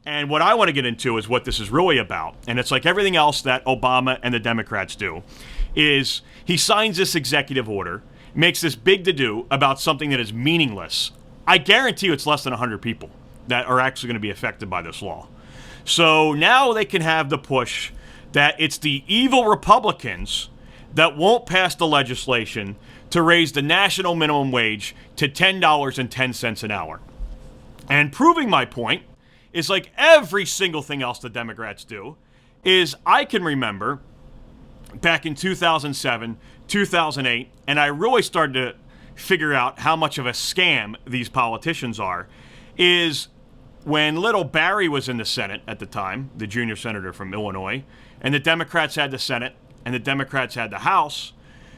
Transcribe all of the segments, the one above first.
And what I want to get into is what this is really about. And it's like everything else that Obama and the Democrats do, is he signs this executive order, makes this big to-do about something that is meaningless. I guarantee you it's less than 100 people that are actually going to be affected by this law. So now they can have the push that it's the evil Republicans that won't pass the legislation to raise the national minimum wage to $10.10 an hour. And proving my point is like every single thing else the Democrats do, is I can remember back in 2007, 2008, and I really started to figure out how much of a scam these politicians are, is when little Barry was in the Senate at the time, the junior senator from Illinois, and the Democrats had the Senate and the Democrats had the House,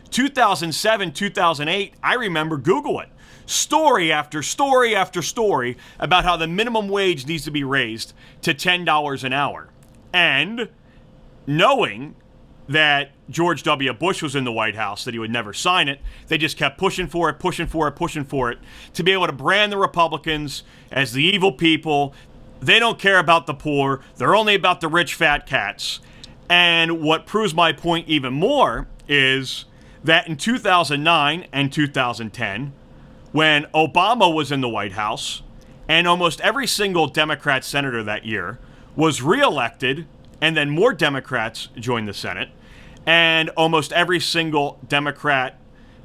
2007, 2008, I remember Google it. Story after story after story about how the minimum wage needs to be raised to $10 an hour. And knowing that George W. Bush was in the White House, that he would never sign it, they just kept pushing for it to be able to brand the Republicans as the evil people. They don't care about the poor. They're only about the rich fat cats. And what proves my point even more is that in 2009 and 2010, when Obama was in the White House, and almost every single Democrat senator that year was reelected, and then more Democrats joined the Senate, and almost every single Democrat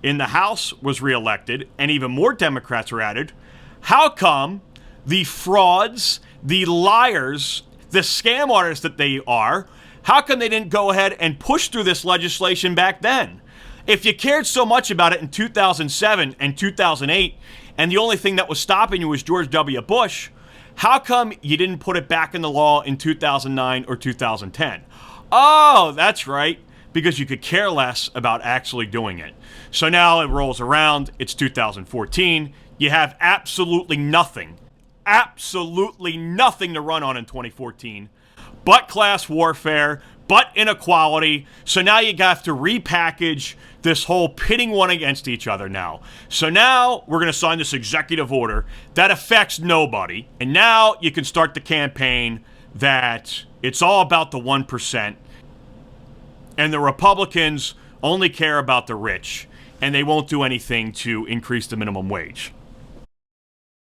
in the House was reelected, and even more Democrats were added, how come the frauds, the liars, the scam artists that they are, how come they didn't go ahead and push through this legislation back then? If you cared so much about it in 2007 and 2008, and the only thing that was stopping you was George W. Bush, how come you didn't put it back in the law in 2009 or 2010? Oh, that's right, because you could care less about actually doing it. So now it rolls around, it's 2014, you have absolutely nothing to run on in 2014, but class warfare, but inequality. So now you have to repackage this whole pitting one against each other now. So now we're going to sign this executive order that affects nobody. And now you can start the campaign that it's all about the 1%. And the Republicans only care about the rich. And they won't do anything to increase the minimum wage.